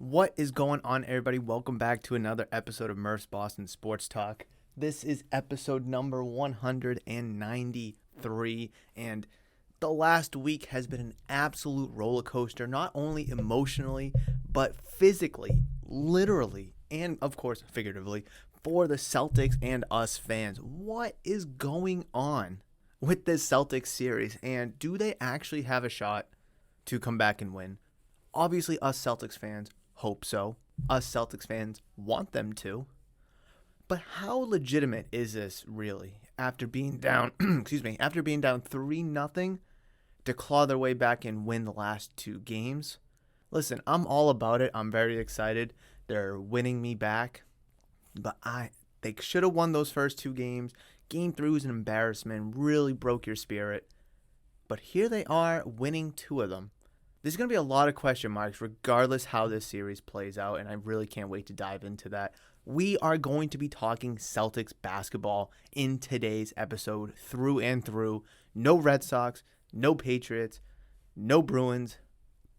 What is going on, everybody? Welcome back to another episode of Murph's Boston Sports Talk. This is episode number 193, and the last week has been an absolute roller coaster, not only emotionally, but physically, literally, and of course, figuratively, for the Celtics and us fans. What is going on with this Celtics series, and do they actually have a shot to come back and win? Obviously, us Celtics fans hope so. Us Celtics fans want them to. But how legitimate is this really? After being down, after being down 3-0 to claw their way back and win the last two games. Listen, I'm all about it. I'm very excited. They're winning me back. But they should have won those first two games. Game 3 was an embarrassment. Really broke your spirit. But here they are winning two of them. There's going to be a lot of question marks regardless how this series plays out, and I really can't wait to dive into that. We are going to be talking Celtics basketball in today's episode through and through. No Red Sox, no Patriots, no Bruins,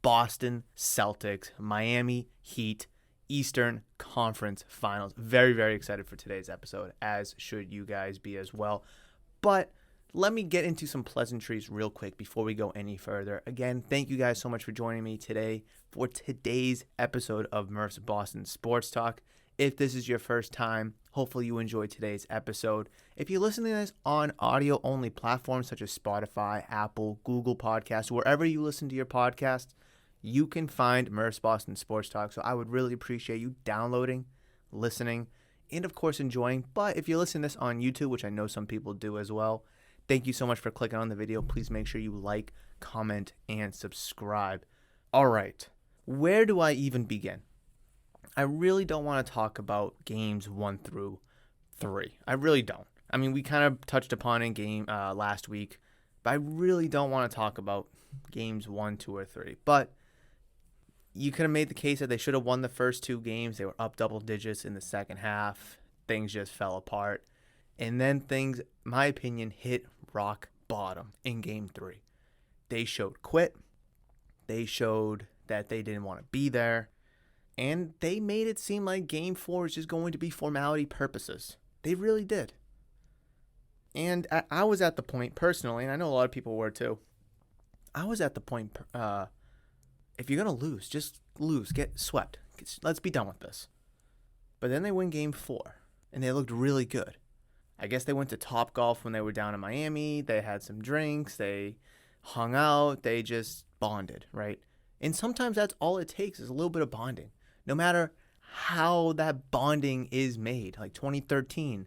Boston Celtics, Miami Heat, Eastern Conference Finals. Very, very excited for today's episode, as should you guys be as well. But let me get into some pleasantries real quick before we go any further. Again, thank you guys so much for joining me today for today's episode of Murph's Boston Sports Talk. If this is your first time, hopefully you enjoyed today's episode. If you're listening to this on audio-only platforms such as Spotify, Apple, Google Podcasts, wherever you listen to your podcasts, you can find Murph's Boston Sports Talk. So I would really appreciate you downloading, listening, and of course enjoying. But if you listen to this on YouTube, which I know some people do as well, thank you so much for clicking on the video. Please make sure you like, comment, and subscribe. All right, where do I even begin? I really don't want to talk about games 1 through 3. I really don't. I mean, we kind of touched upon it in last week, but I really don't want to talk about games 1, 2, or 3. But you could have made the case that they should have won the first two games. They were up double digits in the second half. Things just fell apart. And then things, in my opinion, hit rock bottom in Game 3. They showed quit. They showed that they didn't want to be there. And they made it seem like Game 4 is just going to be formality purposes. They really did. And I was at the point, personally, and I know a lot of people were too, I was at the point, if you're going to lose, just lose. Get swept. Let's be done with this. But then they win Game 4, and they looked really good. I guess they went to Topgolf when they were down in Miami. They had some drinks. They hung out. They just bonded, right? And sometimes that's all it takes is a little bit of bonding. No matter how that bonding is made. Like 2013,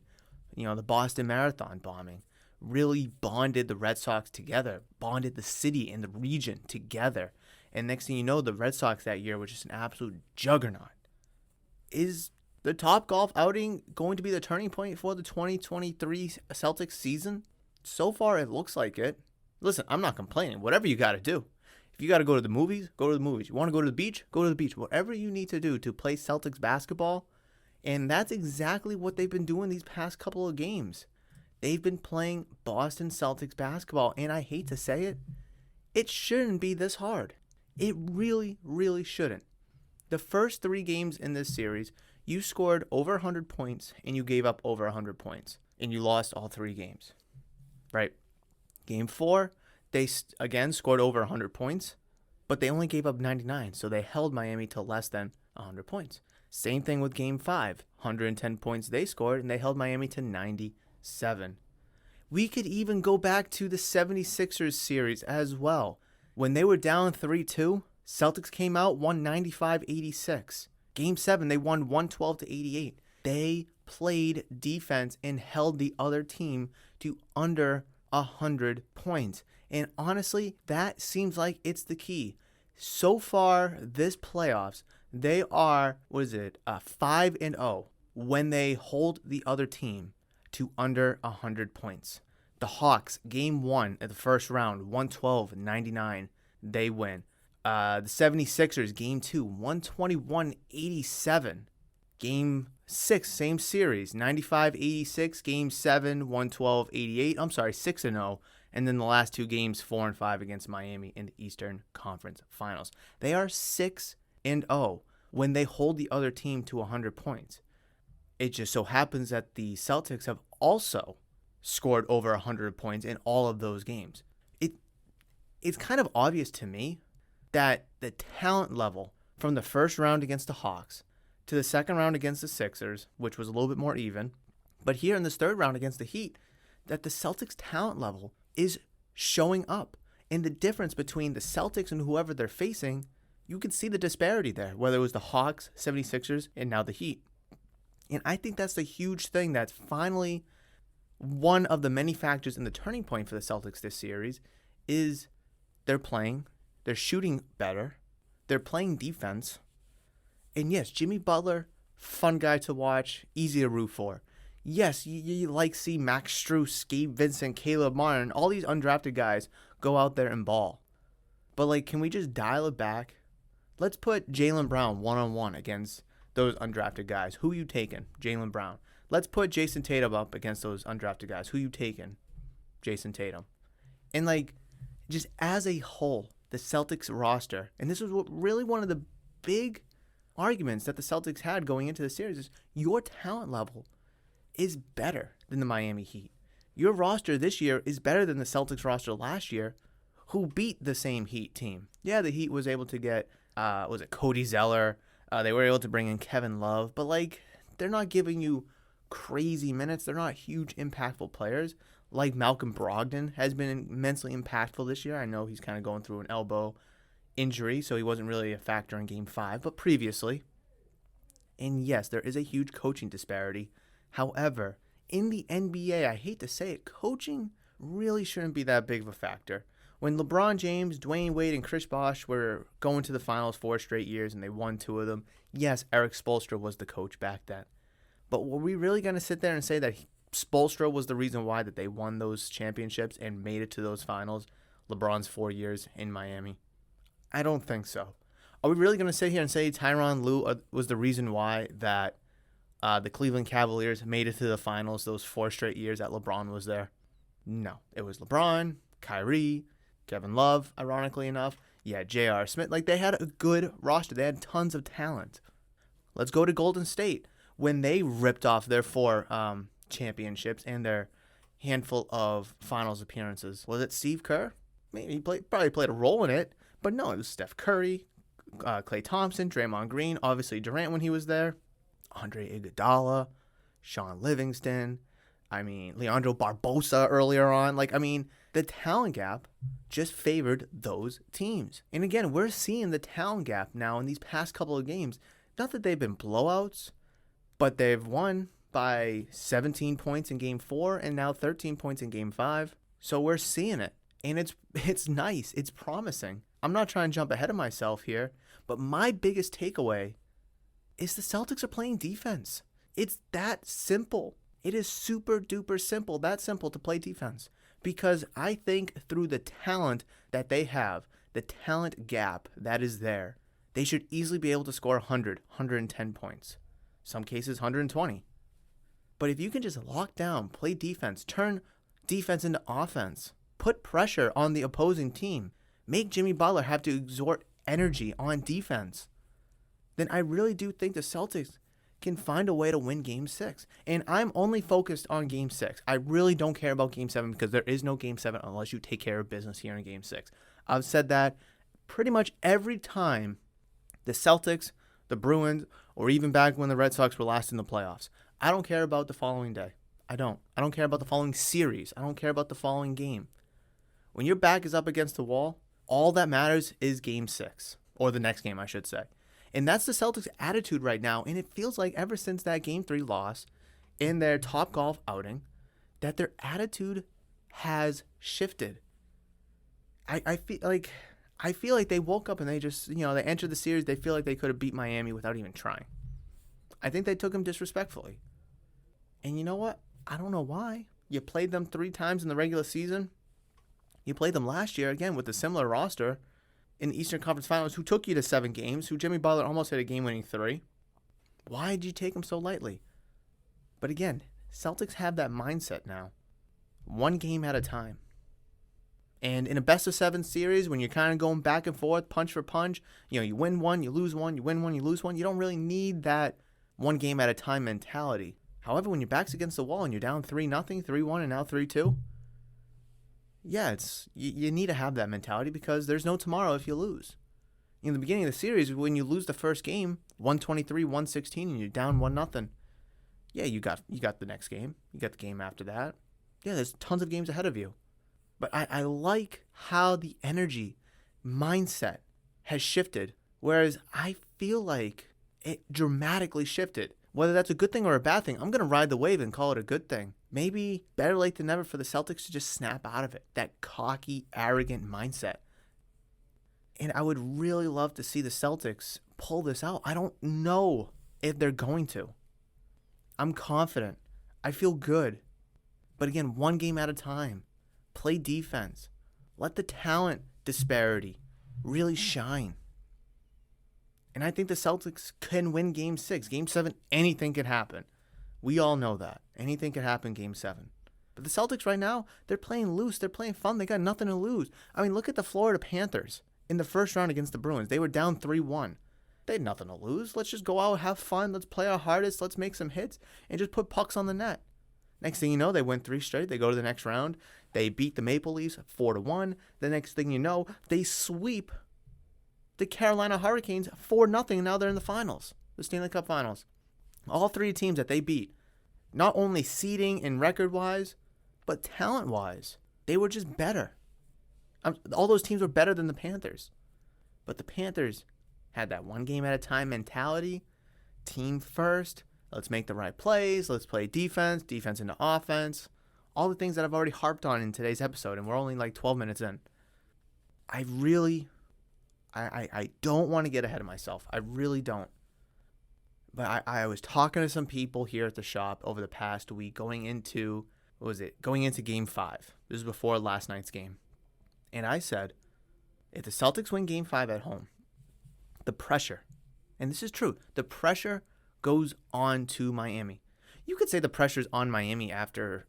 the Boston Marathon bombing really bonded the Red Sox together, bonded the city and the region together. And next thing you know, the Red Sox that year, which is an absolute juggernaut, is the Topgolf outing going to be the turning point for the 2023 Celtics season? So far, it looks like it. Listen, I'm not complaining. Whatever you got to do. If you got to go to the movies, go to the movies. You want to go to the beach? Go to the beach. Whatever you need to do to play Celtics basketball. And that's exactly what they've been doing these past couple of games. They've been playing Boston Celtics basketball. And I hate to say it, it shouldn't be this hard. It really, really shouldn't. The first 3 games in this series, you scored over 100 points and you gave up over 100 points. And you lost all 3 games. Right? Game 4, they again scored over 100 points, but they only gave up 99. So they held Miami to less than 100 points. Same thing with Game 5. 110 points they scored and they held Miami to 97. We could even go back to the 76ers series as well. When they were down 3-2, Celtics came out, won 95-86. Game 7, they won 112-88. They played defense and held the other team to under 100 points. And honestly, that seems like it's the key. So far, this playoffs, they are, 5-0 when they hold the other team to under 100 points. The Hawks, Game 1 at the first round, 112-99, they win. The 76ers, Game 2, 121-87. Game 6, same series, 95-86. Game 7, 112-88. 6-0. And then the last 2 games, 4-5 against Miami in the Eastern Conference Finals. They are 6-0 when they hold the other team to 100 points. It just so happens that the Celtics have also scored over 100 points in all of those games. It's kind of obvious to me that the talent level from the first round against the Hawks to the second round against the Sixers, which was a little bit more even, but here in this third round against the Heat, that the Celtics' talent level is showing up. And the difference between the Celtics and whoever they're facing, you can see the disparity there, whether it was the Hawks, 76ers, and now the Heat. And I think that's the huge thing that's finally one of the many factors in the turning point for the Celtics this series is they're shooting better, they're playing defense. And yes, Jimmy Butler, fun guy to watch, easy to root for. Yes, you like see Max Strus, Gabe Vincent, Caleb Martin, all these undrafted guys go out there and ball. But can we just dial it back? Let's put Jaylen Brown one-on-one against those undrafted guys. Who you taking? Jaylen Brown. Let's put Jason Tatum up against those undrafted guys. Who you taking? Jason Tatum. And just as a whole, the Celtics roster, and this was really one of the big arguments that the Celtics had going into the series, is your talent level is better than the Miami Heat. Your roster this year is better than the Celtics roster last year, who beat the same Heat team. Yeah, the Heat was able to get, Cody Zeller? They were able to bring in Kevin Love, but they're not giving you crazy minutes. They're not huge, impactful players. Like Malcolm Brogdon has been immensely impactful this year. I know he's kind of going through an elbow injury, so he wasn't really a factor in Game 5, but previously. And yes, there is a huge coaching disparity. However, in the NBA, I hate to say it, coaching really shouldn't be that big of a factor. When LeBron James, Dwayne Wade, and Chris Bosh were going to the finals 4 straight years and they won 2 of them, yes, Eric Spoelstra was the coach back then. But were we really going to sit there and say that Spoelstra was the reason why that they won those championships and made it to those finals, LeBron's 4 years in Miami? I don't think so. Are we really going to sit here and say Tyronn Lue was the reason why that the Cleveland Cavaliers made it to the finals those 4 straight years that LeBron was there? No. It was LeBron, Kyrie, Kevin Love, ironically enough. Yeah, J.R. Smith. They had a good roster. They had tons of talent. Let's go to Golden State. When they ripped off their 4 championships and their handful of finals appearances, was it Steve Kerr? Maybe he probably played a role in it, but no, it was Steph Curry, Klay Thompson, Draymond Green, obviously Durant when he was there, Andre Iguodala, Sean Livingston, Leandro Barbosa earlier on. The talent gap just favored those teams. And again, we're seeing the talent gap now in these past couple of games. Not that they've been blowouts, but they've won by 17 points in Game 4 and now 13 points in Game 5. So we're seeing it. And it's nice. It's promising. I'm not trying to jump ahead of myself here, but my biggest takeaway is the Celtics are playing defense. It's that simple. It is super duper simple, that simple to play defense. Because I think through the talent that they have, the talent gap that is there, they should easily be able to score 100, 110 points. Some cases 120. But if you can just lock down, play defense, turn defense into offense, put pressure on the opposing team, make Jimmy Butler have to exert energy on defense, then I really do think the Celtics can find a way to win Game 6. And I'm only focused on Game 6. I really don't care about Game 7 because there is no Game 7 unless you take care of business here in Game 6. I've said that pretty much every time the Celtics, the Bruins, or even back when the Red Sox were last in the playoffs. I don't care about the following day. I don't care about the following series. I don't care about the following game. When your back is up against the wall, all that matters is Game 6, or the next game, I should say. And that's the Celtics' attitude right now, and it feels like ever since that Game 3 loss in their Topgolf outing, that their attitude has shifted. I feel like they woke up and they just, they entered the series, they feel like they could have beat Miami without even trying. I think they took them disrespectfully. And you know what? I don't know why. You played them 3 times in the regular season. You played them last year, again, with a similar roster in the Eastern Conference Finals, who took you to 7 games, who Jimmy Butler almost hit a game-winning 3. Why did you take them so lightly? But again, Celtics have that mindset now. 1 game at a time. And in a best of 7 series, when you're kind of going back and forth, punch for punch, you win one, you lose one, you win one, you lose one. You don't really need that one game at a time mentality. However, when your back's against the wall and you're down 3-0, 3-1, and now 3-2, yeah, you need to have that mentality because there's no tomorrow if you lose. In the beginning of the series, when you lose the first game, 123, 116, and you're down 1-0, yeah, you got the next game. You got the game after that. Yeah, there's tons of games ahead of you. But I like how the energy mindset has shifted, whereas I feel like it dramatically shifted. Whether that's a good thing or a bad thing, I'm going to ride the wave and call it a good thing. Maybe better late than never for the Celtics to just snap out of it, that cocky, arrogant mindset. And I would really love to see the Celtics pull this out. I don't know if they're going to. I'm confident. I feel good. But again, one game at a time. Play defense. Let the talent disparity really shine. And I think the Celtics can win Game 6. Game 7, anything could happen. We all know that. Anything could happen in Game 7. But the Celtics right now, they're playing loose. They're playing fun. They got nothing to lose. I mean, look at the Florida Panthers in the first round against the Bruins. They were down 3-1. They had nothing to lose. Let's just go out, have fun. Let's play our hardest. Let's make some hits and just put pucks on the net. Next thing you know, they win 3 straight. They go to the next round. They beat the Maple Leafs 4-1. The next thing you know, they sweep the Carolina Hurricanes 4-0. And now they're in the finals, the Stanley Cup Finals. All 3 teams that they beat, not only seeding and record-wise, but talent-wise, they were just better. All those teams were better than the Panthers. But the Panthers had that one game at a time mentality, team first. Let's make the right plays. Let's play defense into offense. All the things that I've already harped on in today's episode, and we're only like 12 minutes in. I don't want to get ahead of myself. I really don't. But I was talking to some people here at the shop over the past week going into Game 5. This is before last night's game. And I said, if the Celtics win Game 5 at home, the pressure, and this is true, the pressure goes on to Miami. You could say the pressure's on Miami after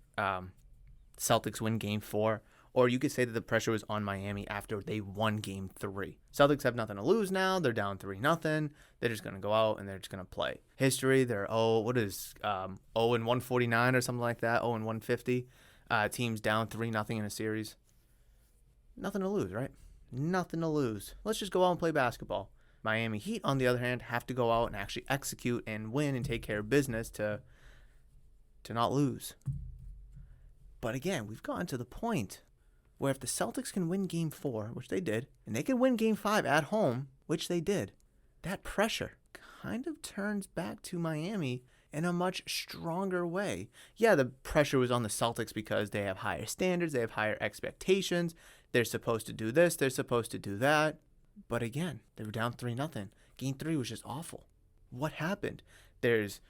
Celtics win Game 4, or you could say that the pressure was on Miami after they won Game 3. Celtics have nothing to lose now. They're down 3-0. They're just going to go out and they're just going to play. History, they're 0-149 or something like that, 0-150. Teams down 3-0 in a series. Nothing to lose, right? Nothing to lose. Let's just go out and play basketball. Miami Heat, on the other hand, have to go out and actually execute and win and take care of business to not lose. But again, we've gotten to the point where if the Celtics can win Game 4, which they did, and they can win Game 5 at home, which they did, that pressure kind of turns back to Miami in a much stronger way. Yeah, the pressure was on the Celtics because they have higher standards, they have higher expectations, they're supposed to do this, they're supposed to do that. But again, they were down 3-0. Game 3 was just awful. What happened? There's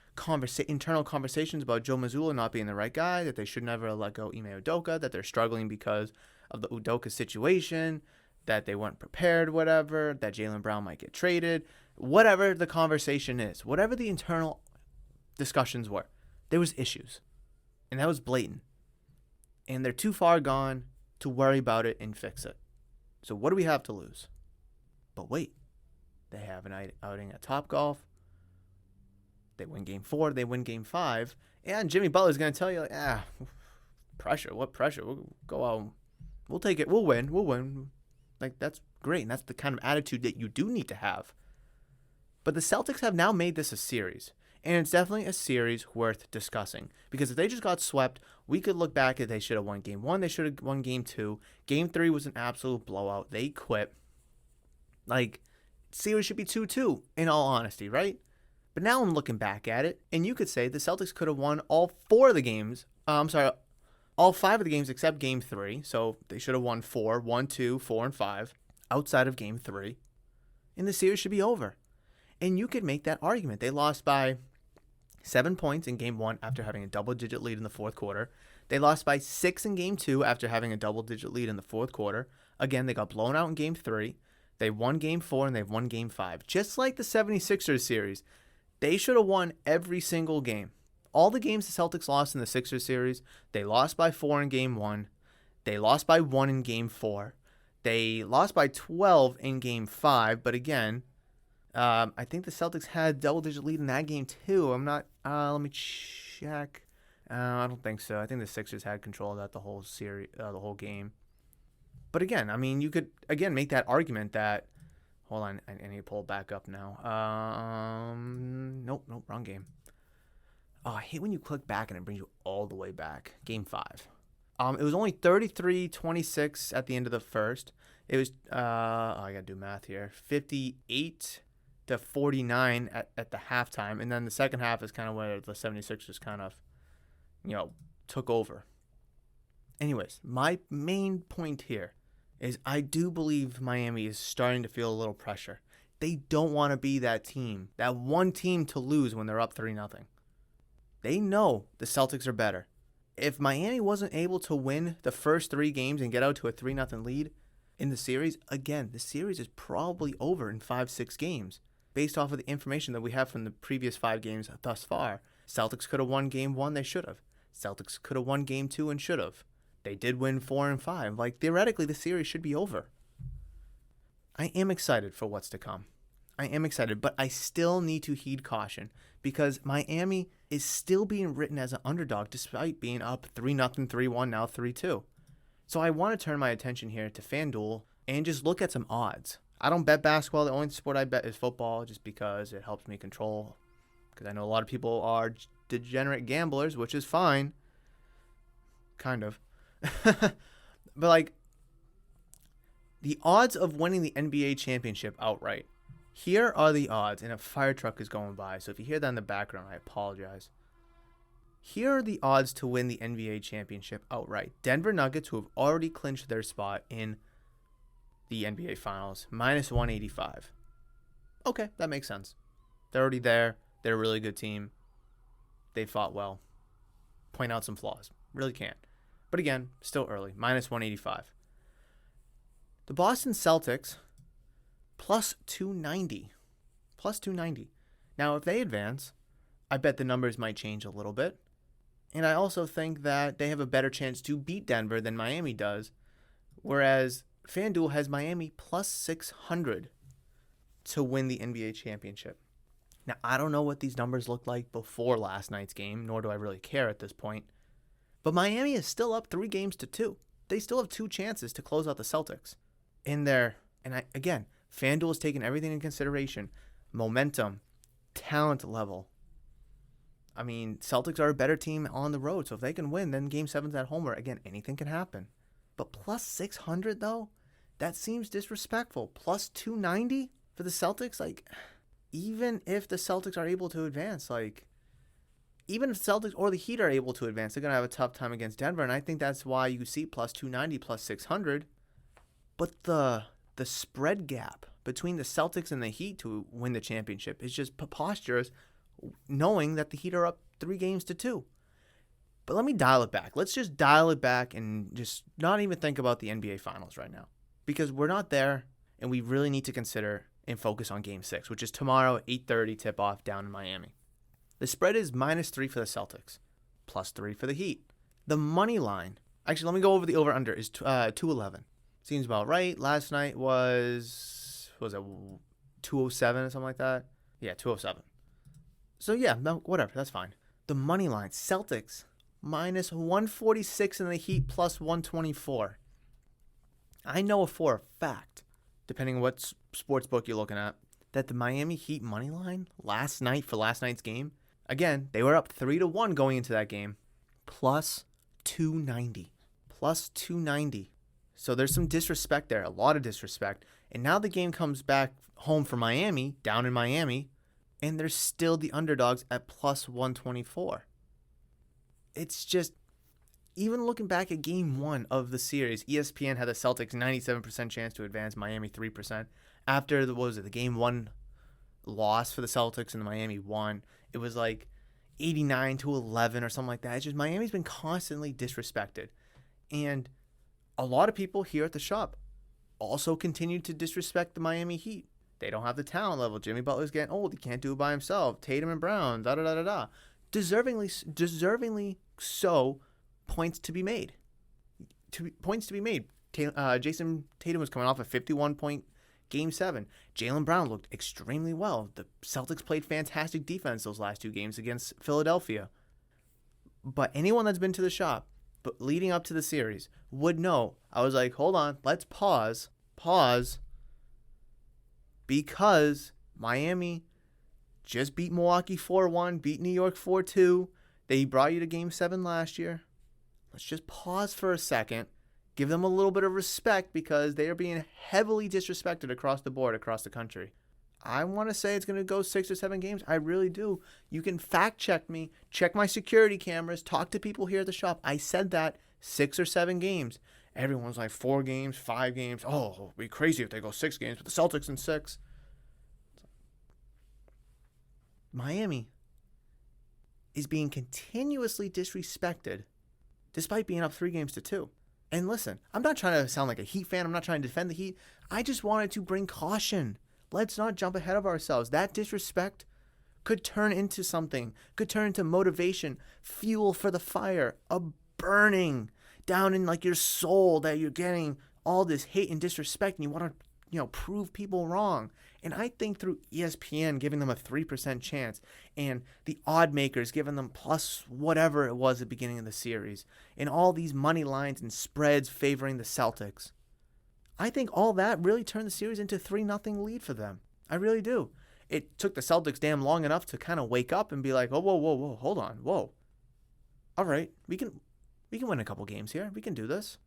internal conversations about Joe Mazzulla not being the right guy, that they should never let go Ime Udoka, that they're struggling because of the Udoka situation, that they weren't prepared, whatever, that Jaylen Brown might get traded, whatever the conversation is, whatever the internal discussions were, there was issues. And that was blatant. And they're too far gone to worry about it and fix it. So what do we have to lose? But wait, they have an outing at Topgolf. They win Game 4. They win Game 5. And Jimmy Butler's going to tell you, pressure. What pressure? We'll go out. We'll take it. We'll win. We'll win. Like, that's great. And that's the kind of attitude that you do need to have. But the Celtics have now made this a series. And it's definitely a series worth discussing. Because if they just got swept, we could look back at they should have won Game 1. They should have won Game 2. Game 3 was an absolute blowout. They quit. Like, series should be 2-2, in all honesty, right? But now I'm looking back at it, and you could say the Celtics could have won all 4 of the games. All 5 of the games except Game 3. So they should have won 4, 1, 2, 4, and 5 outside of Game 3. And the series should be over. And you could make that argument. They lost by 7 points in Game 1 after having a double-digit lead in the fourth quarter. They lost by 6 in Game 2 after having a double-digit lead in the fourth quarter. Again, they got blown out in Game 3. They won Game 4 and they've won Game 5. Just like the 76ers series, they should have won every single game. All the games the Celtics lost in the Sixers series, they lost by 4 in Game 1. They lost by 1 in Game 4. They lost by 12 in Game 5. But again, I think the Celtics had double-digit lead in that game too. I'm not. Let me check. I don't think so. I think the Sixers had control of that the whole series, the whole game. But again, I mean, you could again make that argument that. Hold on, I need to pull it back up now. Nope, wrong game. Oh, I hate when you click back and it brings you all the way back. Game 5. It was only 33-26 at the end of the first. It was I gotta do math here. 58-49 at the halftime, and then the second half is kind of where the 76ers kind of, took over. Anyways, my main point here is I do believe Miami is starting to feel a little pressure. They don't want to be that team, that one team to lose when they're up 3-0. They know the Celtics are better. If Miami wasn't able to win the first 3 games and get out to a 3-0 lead in the series, again, the series is probably over in 5-6 games. Based off of the information that we have from the previous 5 games thus far, Celtics could have won Game 1, they should have. Celtics could have won Game 2 and should have. They did win 4 and 5. Like, theoretically, the series should be over. I am excited for what's to come. I am excited, but I still need to heed caution because Miami is still being written as an underdog despite being up 3-0, 3-1, now 3-2. So I want to turn my attention here to FanDuel and just look at some odds. I don't bet basketball. The only sport I bet is football just because it helps me control. Because I know a lot of people are degenerate gamblers, which is fine. Kind of. But like the odds of winning the NBA championship outright. Here are the odds, and a fire truck is going by. So if you hear that in the background, I apologize. Here are the odds to win the NBA championship outright. Denver Nuggets, who have already clinched their spot in the NBA Finals, -185. Okay, that makes sense. They're already there. They're a really good team. They fought well. Point out some flaws. Really can't. But again, still early. -185. The Boston Celtics, +290. +290. Now, if they advance, I bet the numbers might change a little bit. And I also think that they have a better chance to beat Denver than Miami does. Whereas FanDuel has Miami +600 to win the NBA championship. Now, I don't know what these numbers looked like before last night's game, nor do I really care at this point. But Miami is still up 3-2. They still have 2 chances to close out the Celtics. Again, FanDuel is taking everything into consideration. Momentum, talent level. I mean, Celtics are a better team on the road, so if they can win, then Game 7's at home, where, again, anything can happen. But +600, though? That seems disrespectful. +290 for the Celtics? Like, even if the Celtics are able to advance, even if the Celtics or the Heat are able to advance, they're going to have a tough time against Denver, and I think that's why you see +290, +600. But the spread gap between the Celtics and the Heat to win the championship is just preposterous, knowing that the Heat are up 3-2. But let me dial it back. Let's just dial it back and just not even think about the NBA Finals right now, because we're not there, and we really need to consider and focus on Game 6, which is tomorrow at 8:30 tip-off down in Miami. The spread is -3 for the Celtics, +3 for the Heat. The money line, actually, let me go over the over-under, is 211. Seems about right. Last night was 207 or something like that? Yeah, 207. So yeah, no, whatever, that's fine. The money line, Celtics, -146 and the Heat +124. I know for a fact, depending on what sports book you're looking at, that the Miami Heat money line last night for last night's game, again, they were up 3-1 going into that game, +290. +290. So there's some disrespect there, a lot of disrespect. And now the game comes back home for Miami, down in Miami, and they're still the underdogs at +124. It's just, even looking back at Game 1 of the series, ESPN had the Celtics 97% chance to advance, Miami 3%. After the Game 1 loss for the Celtics and the Miami won, it was like 89-11 or something like that. It's just Miami's been constantly disrespected. And a lot of people here at the shop also continue to disrespect the Miami Heat. They don't have the talent level. Jimmy Butler's getting old. He can't do it by himself. Tatum and Brown, Deservingly so, points to be made. points to be made. Jason Tatum was coming off a 51-point Game 7. Jaylen Brown looked extremely well. The Celtics played fantastic defense those last 2 games against Philadelphia. But anyone that's been to the shop, but leading up to the series, would know. I was like, hold on, let's pause, because Miami just beat Milwaukee 4-1, beat New York 4-2. They brought you to Game 7 last year. Let's just pause for a second. Give them a little bit of respect because they are being heavily disrespected across the board, across the country. I want to say it's going to go 6 or 7 games. I really do. You can fact check me, check my security cameras, talk to people here at the shop. I said that 6 or 7 games. Everyone's like 4 games, 5 games. Oh, it'll be crazy if they go 6 games, but the Celtics in 6. Miami is being continuously disrespected despite being up 3-2. And listen, I'm not trying to sound like a Heat fan. I'm not trying to defend the Heat. I just wanted to bring caution. Let's not jump ahead of ourselves. That disrespect could turn into something, could turn into motivation, fuel for the fire, a burning down in like your soul that you're getting all this hate and disrespect and you want to, prove people wrong. And I think through ESPN giving them a 3% chance and the odd makers giving them plus whatever it was at the beginning of the series and all these money lines and spreads favoring the Celtics, I think all that really turned the series into 3-0 lead for them. I really do. It took the Celtics damn long enough to kind of wake up and be like, whoa, hold on, whoa. All right, we can win a couple games here. We can do this.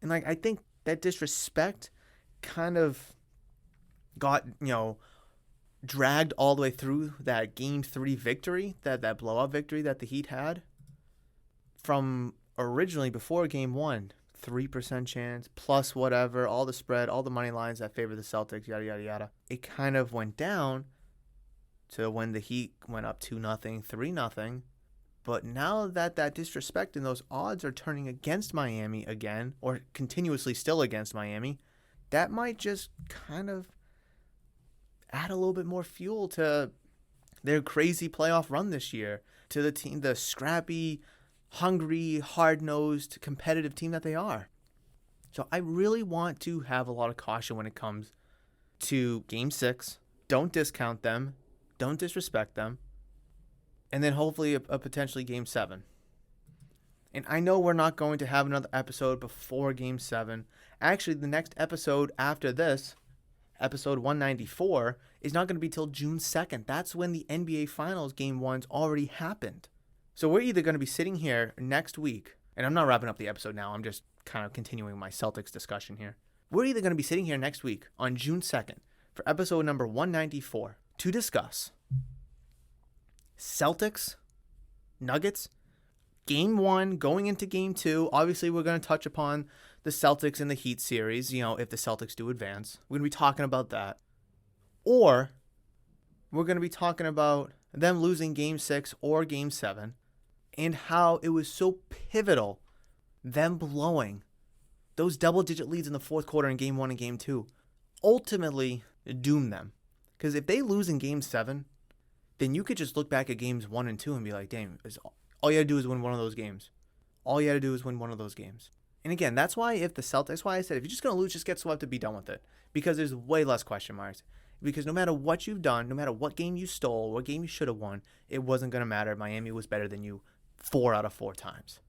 And I think that disrespect kind of got, dragged all the way through that Game 3 victory, that blowout victory that the Heat had. From originally before Game 1, 3% chance, plus whatever, all the spread, all the money lines that favor the Celtics, yada, yada, yada. It kind of went down to when the Heat went up 2-0, 3-0. But now that disrespect and those odds are turning against Miami again, or continuously still against Miami, that might just kind of add a little bit more fuel to their crazy playoff run this year, to the team, the scrappy, hungry, hard-nosed, competitive team that they are. So I really want to have a lot of caution when it comes to Game 6. Don't discount them. Don't disrespect them. And then hopefully a potentially Game 7. And I know we're not going to have another episode before Game 7. Actually, the next episode after this, episode 194, is not going to be till June 2nd. That's when the NBA Finals Game 1's already happened. So we're either going to be sitting here next week, and I'm not wrapping up the episode now, I'm just kind of continuing my Celtics discussion here. We're either going to be sitting here next week on June 2nd for episode number 194 to discuss Celtics, Nuggets, Game 1 going into Game 2. Obviously, we're going to touch upon the Celtics and the Heat series, if the Celtics do advance. We're going to be talking about that. Or we're going to be talking about them losing Game 6 or Game 7 and how it was so pivotal, them blowing those double-digit leads in the fourth quarter in Game 1 and Game 2 ultimately doomed them. Because if they lose in Game 7, then you could just look back at Games 1 and 2 and be like, damn, all you got to do is win one of those games. All you got to do is win one of those games. And again, that's why that's why I said, if you're just going to lose, just get swept and be done with it. Because there's way less question marks. Because no matter what you've done, no matter what game you stole, what game you should have won, it wasn't going to matter. Miami was better than you 4 out of 4 times.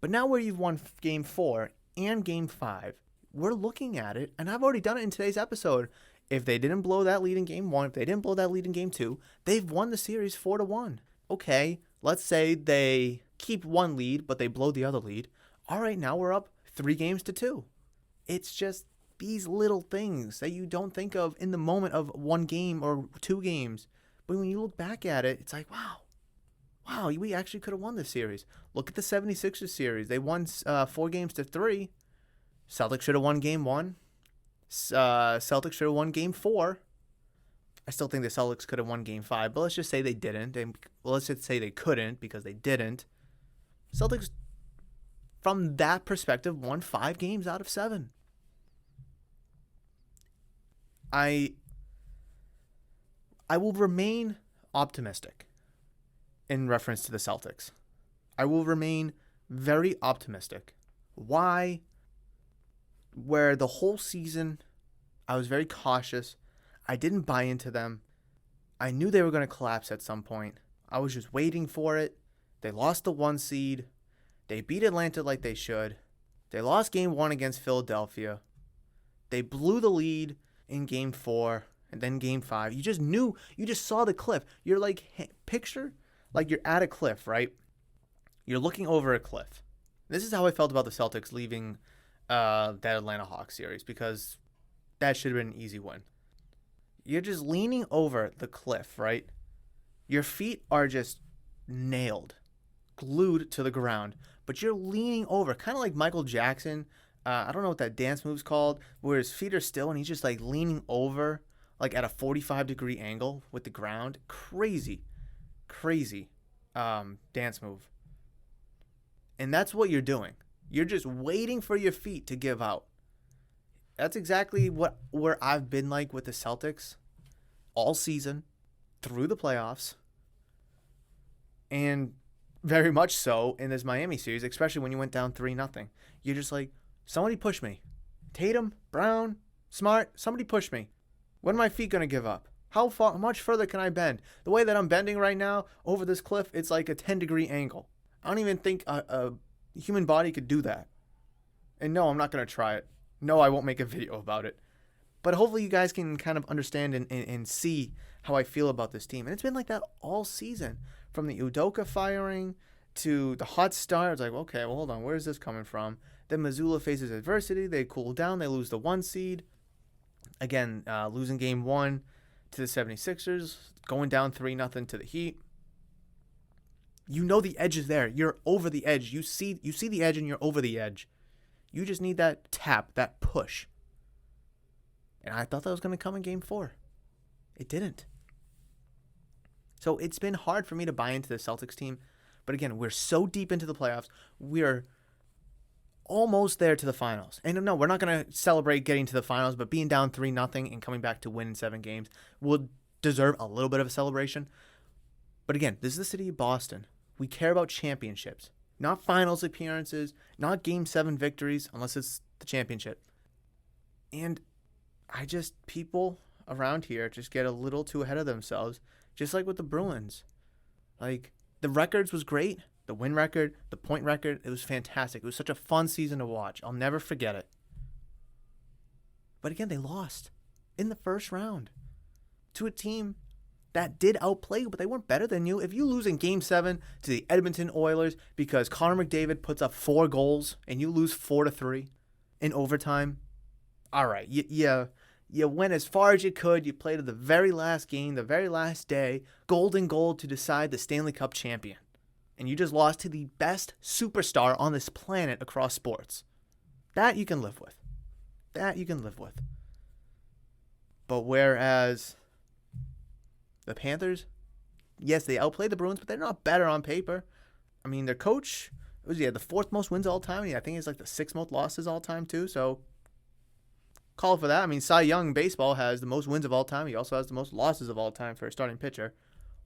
But now where you've won Game 4 and Game 5, we're looking at it, and I've already done it in today's episode. If they didn't blow that lead in Game 1, if they didn't blow that lead in Game 2, they've won the series 4-1. Okay, let's say they keep one lead, but they blow the other lead. All right, now we're up 3-2. It's just these little things that you don't think of in the moment of one game or 2 games. But when you look back at it, it's like, wow, we actually could have won this series. Look at the 76ers series. They won 4-3. Celtics should have won Game 1. Celtics should have won Game 4. I still think the Celtics could have won Game 5, but let's just say they didn't. And let's just say they couldn't because they didn't. Celtics, from that perspective, won 5 games out of 7. I will remain optimistic in reference to the Celtics. I will remain very optimistic. Why? where the whole season I was very cautious. I didn't buy into them. I knew they were going to collapse at some point. I was just waiting for it. They lost the 1 seed. They beat Atlanta like they should. They lost game 1 against Philadelphia. They blew the lead in game 4 and then game 5. You just knew, you just saw the cliff. You're like, picture like you're at a cliff, right? You're looking over a cliff. This is how I felt about the Celtics leaving that Atlanta Hawks series, because that should have been an easy win. You're just leaning over the cliff, right? Your feet are just nailed, glued to the ground, but you're leaning over, kind of like Michael Jackson. I don't know what that dance move's called, where his feet are still and he's just like leaning over, like at a 45-degree angle with the ground. Crazy dance move. And that's what you're doing. You're just waiting for your feet to give out. That's exactly where I've been like with the Celtics all season, through the playoffs, and very much so in this Miami series, especially when you went down 3-0. You're just like, somebody push me. Tatum, Brown, Smart, somebody push me. When are my feet going to give up? How much further can I bend? The way that I'm bending right now over this cliff, it's like a 10-degree angle. I don't even think a human body could do that. And no, I'm not going to try it. No, I won't make a video about it. But hopefully you guys can kind of understand and see how I feel about this team. And it's been like that all season. From the Udoka firing to the hot start. It's like, okay, well, hold on. Where is this coming from? Then Mazzulla faces adversity. They cool down. They lose the 1 seed. Again, losing game 1 to the 76ers. Going down 3-0 to the Heat. You know the edge is there. You're over the edge. You see the edge and you're over the edge. You just need that tap, that push. And I thought that was going to come in game 4. It didn't. So it's been hard for me to buy into the Celtics team. But again, we're so deep into the playoffs. We're almost there to the finals. And no, we're not going to celebrate getting to the finals, but being down 3-0 and coming back to win in 7 games will deserve a little bit of a celebration. But again, this is the city of Boston. We care about championships. Not finals appearances, not game 7 victories, unless it's the championship. And people around here just get a little too ahead of themselves, just like with the Bruins. Like, the records was great. The win record, the point record, it was fantastic. It was such a fun season to watch. I'll never forget it. But again, they lost in the first round to a team that did outplay you, but they weren't better than you. If you lose in Game 7 to the Edmonton Oilers because Connor McDavid puts up 4 goals and you lose 4-3 in overtime, all right, you went as far as you could. You played to the very last game, the very last day, golden goal to decide the Stanley Cup champion. And you just lost to the best superstar on this planet across sports. That you can live with. But whereas the Panthers, yes, they outplayed the Bruins, but they're not better on paper. I mean, their coach, the 4th most wins all time. I think it's like the 6th most losses all time too. So call for that. I mean, Cy Young in baseball has the most wins of all time. He also has the most losses of all time for a starting pitcher.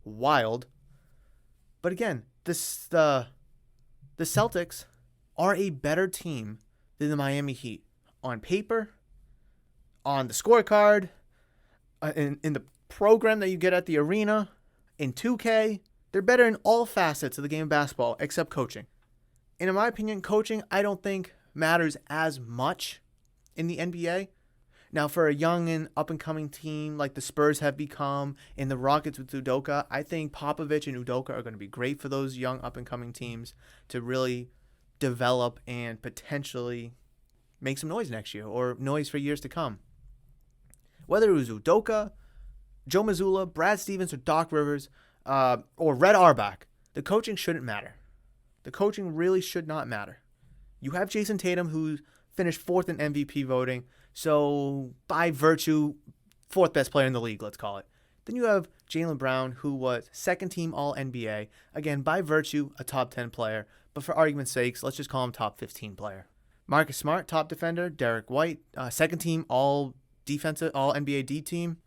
Wild. But again, the Celtics are a better team than the Miami Heat. On paper, on the scorecard, in the program that you get at the arena, in 2K, they're better in all facets of the game of basketball except coaching. And in my opinion, coaching, I don't think matters as much in the NBA. Now, for a young and up-and-coming team like the Spurs have become, and the Rockets with Udoka, I think Popovich and Udoka are going to be great for those young up-and-coming teams to really develop and potentially make some noise next year or noise for years to come. Whether it was Udoka, Joe Mazzulla, Brad Stevens, or Doc Rivers, or Red Auerbach, the coaching shouldn't matter. The coaching really should not matter. You have Jason Tatum, who finished 4th in MVP voting, so by virtue, 4th best player in the league, let's call it. Then you have Jaylen Brown, who was 2nd team All-NBA, again, by virtue, a top 10 player, but for argument's sakes, let's just call him top 15 player. Marcus Smart, top defender. Derek White, 2nd team All-Defensive, All-NBA D team.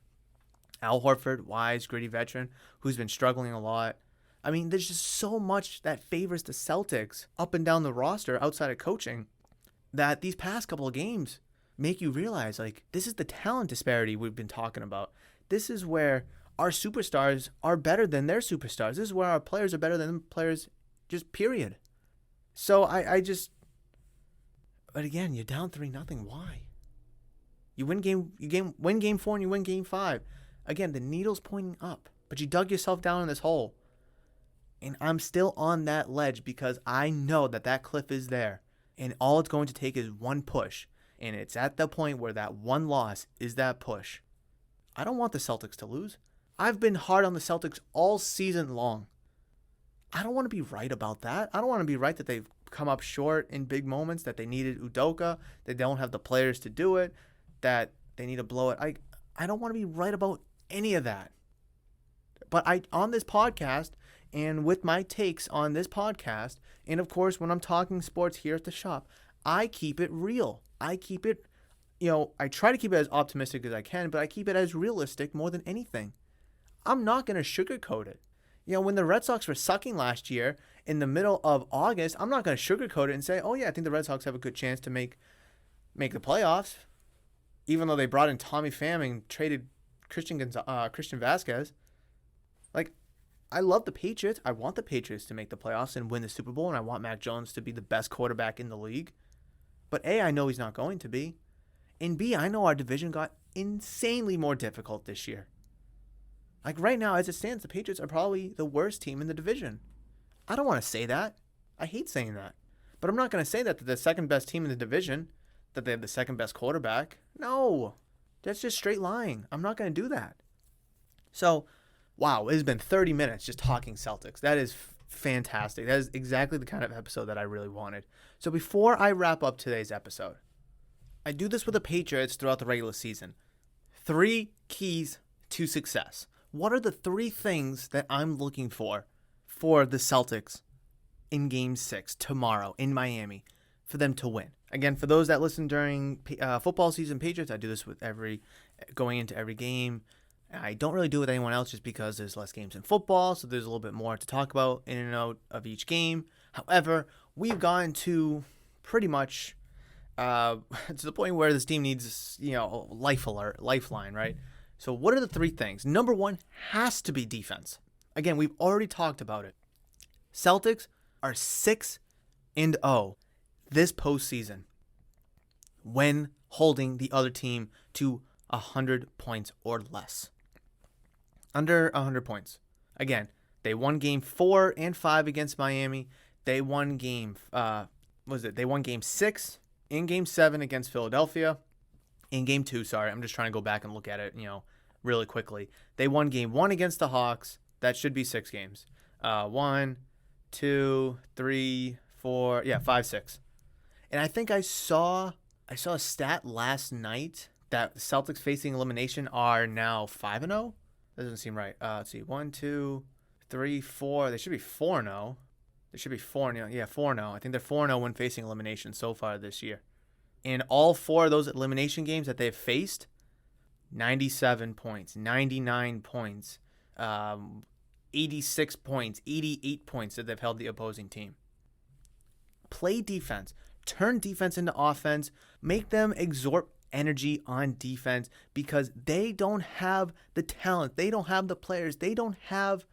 Al Horford, wise, gritty veteran, who's been struggling a lot. I mean, there's just so much that favors the Celtics up and down the roster outside of coaching that these past couple of games, make you realize, like, this is the talent disparity we've been talking about. This is where our superstars are better than their superstars. This is where our players are better than players, just period. So but again, you're down 3-0. Why? You win game 4 and you win game 5. Again, the needle's pointing up, but you dug yourself down in this hole. And I'm still on that ledge because I know that cliff is there. And all it's going to take is one push. And it's at the point where that one loss is that push. I don't want the Celtics to lose. I've been hard on the Celtics all season long. I don't want to be right about that. I don't want to be right that they've come up short in big moments, that they needed Udoka, that they don't have the players to do it, that they need to blow it. I don't want to be right about any of that. But on this podcast, and with my takes on this podcast, and of course when I'm talking sports here at the shop, I keep it real. I keep it, I try to keep it as optimistic as I can, but I keep it as realistic more than anything. I'm not going to sugarcoat it. When the Red Sox were sucking last year in the middle of August, I'm not going to sugarcoat it and say, oh yeah, I think the Red Sox have a good chance to make the playoffs, even though they brought in Tommy Pham and traded Christian Vasquez. Like, I love the Patriots. I want the Patriots to make the playoffs and win the Super Bowl, and I want Mac Jones to be the best quarterback in the league. But A, I know he's not going to be. And B, I know our division got insanely more difficult this year. Like right now, as it stands, the Patriots are probably the worst team in the division. I don't want to say that. I hate saying that. But I'm not going to say that they're the second best team in the division, that they have the second best quarterback. No, that's just straight lying. I'm not going to do that. So, wow, it has been 30 minutes just talking Celtics. That is fantastic. That is exactly the kind of episode that I really wanted. So before I wrap up today's episode, I do this with the Patriots throughout the regular season. 3 keys to success. What are the 3 things that I'm looking for the Celtics in Game 6 tomorrow in Miami for them to win? Again, for those that listen during football season, Patriots, I do this with going into every game. I don't really do it with anyone else just because there's less games in football, so there's a little bit more to talk about in and out of each game. However, we've gotten to pretty much to the point where this team needs, lifeline, right? So what are the 3 things? Number 1 has to be defense. Again, we've already talked about it. Celtics are 6-0 this postseason when holding the other team to 100 points or less. Under 100 points. Again, they won game 4 and 5 against Miami. They won They won game 6 in game 7 against Philadelphia. In game 2, I'm just trying to go back and look at it, really quickly. They won game 1 against the Hawks. That should be 6 games. 1, 2, 3, 4, 5, 6. And I think I saw a stat last night that the Celtics facing elimination are now 5-0. That doesn't seem right. Let's see. 1, 2, 3, 4. They should be 4-0. They should be 4-0. Yeah, 4-0. I think they're 4-0 when facing elimination so far this year. In all 4 of those elimination games that they've faced, 97 points, 99 points, 86 points, 88 points that they've held the opposing team. Play defense. Turn defense into offense. Make them exert energy on defense because they don't have the talent. They don't have the players. They don't have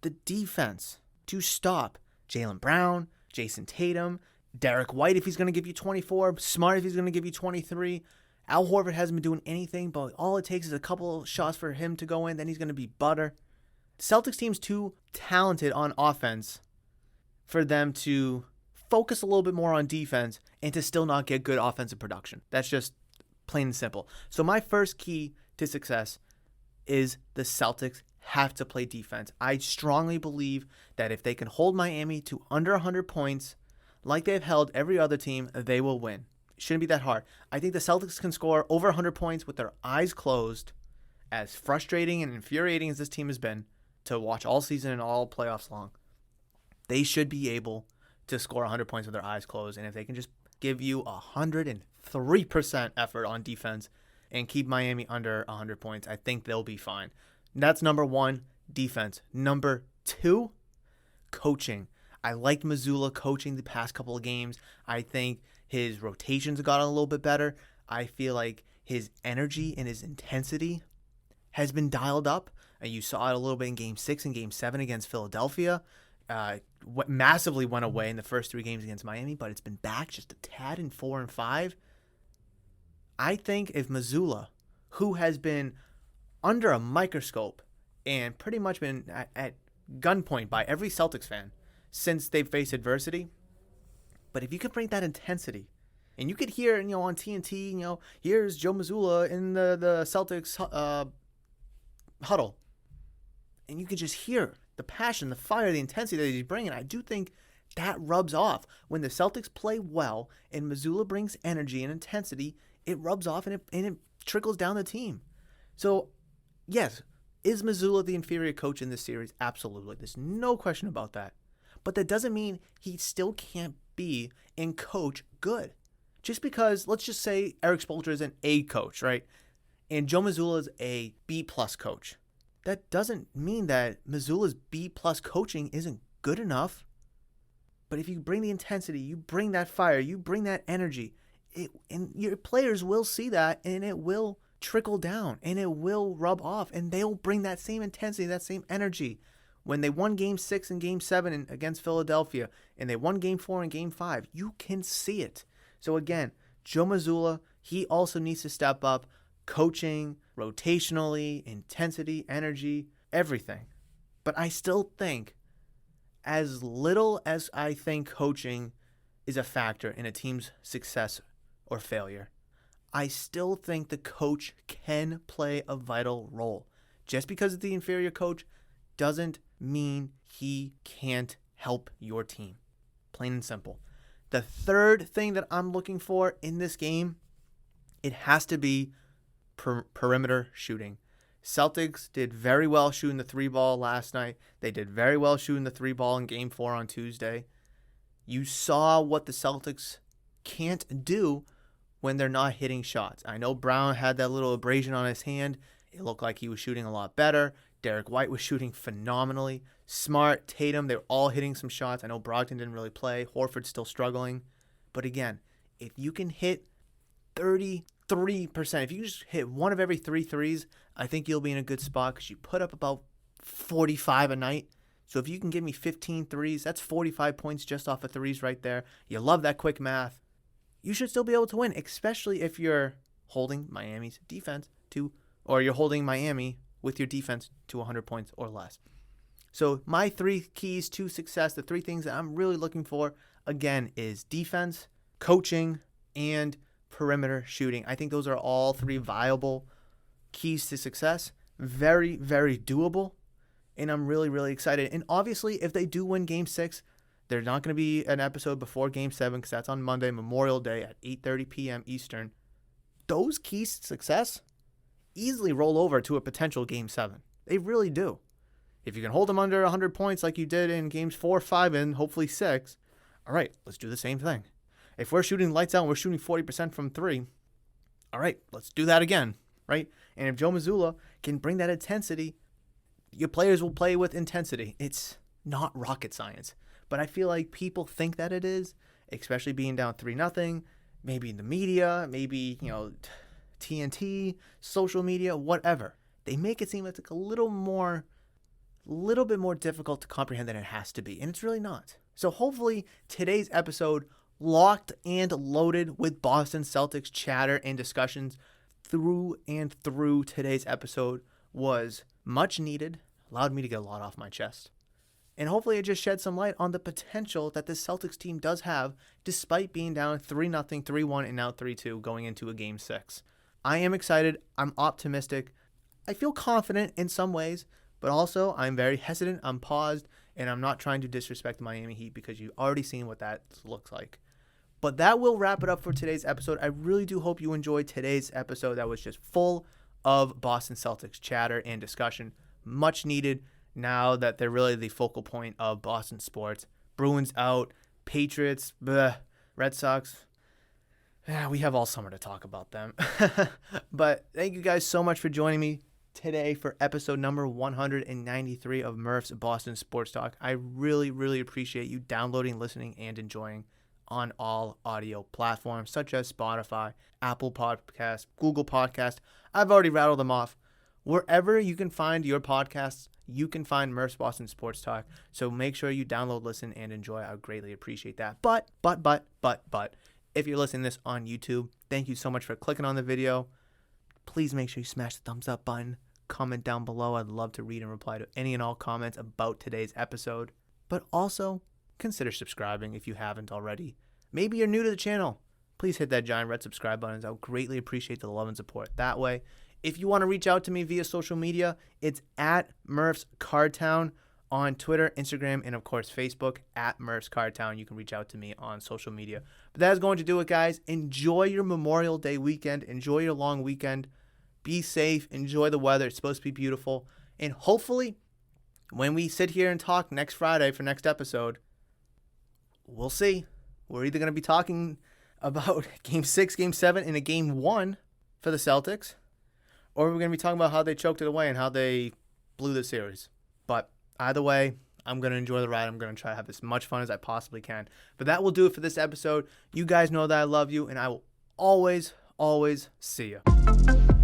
the defense to stop Jaylen Brown, Jason Tatum, Derek White if he's going to give you 24, Smart if he's going to give you 23. Al Horford hasn't been doing anything, but all it takes is a couple shots for him to go in, then he's going to be butter. Celtics team's too talented on offense for them to focus a little bit more on defense and to still not get good offensive production. That's just plain and simple. So my first key to success is the Celtics have to play defense. I strongly believe that if they can hold Miami to under 100 points, like they've held every other team, they will win. It shouldn't be that hard. I think the Celtics can score over 100 points with their eyes closed, as frustrating and infuriating as this team has been to watch all season and all playoffs long. They should be able to score 100 points with their eyes closed, and if they can just give you 103% effort on defense and keep Miami under 100 points, I think they'll be fine. That's number 1, defense. Number 2, coaching. I liked Mazzulla coaching the past couple of games. I think his rotations got a little bit better. I feel like his energy and his intensity has been dialed up. And you saw it a little bit in Game 6 and Game 7 against Philadelphia. Massively went away in the first 3 games against Miami, but it's been back just a tad in 4 and 5. I think if Mazzulla, who has been under a microscope and pretty much been at gunpoint by every Celtics fan since they've faced adversity, but if you could bring that intensity, and you could hear, on TNT, here's Joe Mazzulla in the Celtics huddle, and you could just hear the passion, the fire, the intensity that he's bringing. I do think that rubs off. When the Celtics play well and Mazzulla brings energy and intensity, it rubs off and it trickles down the team. So, yes, is Mazzulla the inferior coach in this series? Absolutely. There's no question about that. But that doesn't mean he still can't be and coach good. Just because, let's just say Eric Spoelstra is an A coach, right? And Joe Mazzulla is a B+ coach. That doesn't mean that Mazzulla's B+ coaching isn't good enough. But if you bring the intensity, you bring that fire, you bring that energy, and your players will see that, and it will trickle down, and it will rub off, and they'll bring that same intensity, that same energy. When they won Game 6 and Game 7 against Philadelphia, and they won Game 4 and Game 5, you can see it. So again, Joe Mazzulla, he also needs to step up coaching, rotationally, intensity, energy, everything. But I still think, as little as I think coaching is a factor in a team's success or failure, I still think the coach can play a vital role. Just because it's the inferior coach doesn't mean he can't help your team. Plain and simple. The third thing that I'm looking for in this game, it has to be perimeter shooting. Celtics did very well shooting the 3-ball last night. They did very well shooting the 3-ball in Game 4 on Tuesday. You saw what the Celtics can't do when they're not hitting shots. I know Brown had that little abrasion on his hand. It looked like he was shooting a lot better. Derek White was shooting phenomenally. Smart, Tatum, they were all hitting some shots. I know Brogdon didn't really play. Horford's still struggling. But again, if you can hit 33%, if you just hit one of every 3 threes, I think you'll be in a good spot because you put up about 45 a night. So if you can give me 15 threes, that's 45 points just off of threes right there. You love that quick math. You should still be able to win, especially if you're holding Miami's defense or you're holding Miami with your defense to 100 points or less. So my 3 keys to success, the 3 things that I'm really looking for, again, is defense, coaching, and perimeter shooting. I think those are all 3 viable keys to success. Very, very doable. And I'm really, really excited. And obviously, if they do win Game 6, there's not going to be an episode before Game 7 because that's on Monday, Memorial Day at 8:30 p.m. Eastern. Those keys to success easily roll over to a potential Game 7. They really do. If you can hold them under 100 points like you did in Games 4, 5, and hopefully 6, all right, let's do the same thing. If we're shooting lights out and we're shooting 40% from 3, all right, let's do that again, right? And if Joe Mazzulla can bring that intensity, your players will play with intensity. It's not rocket science. But I feel like people think that it is, especially being down 3-0, maybe in the media, maybe, TNT, social media, whatever. They make it seem like it's a little bit more difficult to comprehend than it has to be. And it's really not. So hopefully today's episode, locked and loaded with Boston Celtics chatter and discussions through today's episode, was much needed, allowed me to get a lot off my chest. And hopefully it just shed some light on the potential that this Celtics team does have despite being down 3-0, 3-1, and now 3-2 going into a Game 6. I am excited. I'm optimistic. I feel confident in some ways, but also I'm very hesitant. I'm paused, and I'm not trying to disrespect the Miami Heat because you've already seen what that looks like. But that will wrap it up for today's episode. I really do hope you enjoyed today's episode that was just full of Boston Celtics chatter and discussion. Much needed now that they're really the focal point of Boston sports. Bruins out, Patriots, Red Sox. Yeah, we have all summer to talk about them. But thank you guys so much for joining me today for episode number 193 of Murph's Boston Sports Talk. I really, really appreciate you downloading, listening, and enjoying. on all audio platforms such as Spotify, Apple Podcasts, Google Podcasts. I've already rattled them off. Wherever you can find your podcasts, you can find Murph's Boston Sports Talk. So make sure you download, listen, and enjoy. I would greatly appreciate that. But, if you're listening to this on YouTube, thank you so much for clicking on the video. Please make sure you smash the thumbs up button. Comment down below. I'd love to read and reply to any and all comments about today's episode. But also, consider subscribing if you haven't already. Maybe you're new to the channel. Please hit that giant red subscribe button. I would greatly appreciate the love and support that way. If you want to reach out to me via social media, it's at Murph's Cardtown on Twitter, Instagram, and of course Facebook at Murph's Cardtown. You can reach out to me on social media. But that is going to do it, guys. Enjoy your Memorial Day weekend. Enjoy your long weekend. Be safe. Enjoy the weather. It's supposed to be beautiful. And hopefully, when we sit here and talk next Friday for next episode, we'll see. We're either going to be talking about Game 6, Game 7, and a Game 1 for the Celtics, or we're going to be talking about how they choked it away and how they blew the series. But either way, I'm going to enjoy the ride. I'm going to try to have as much fun as I possibly can. But that will do it for this episode. You guys know that I love you, and I will always see you.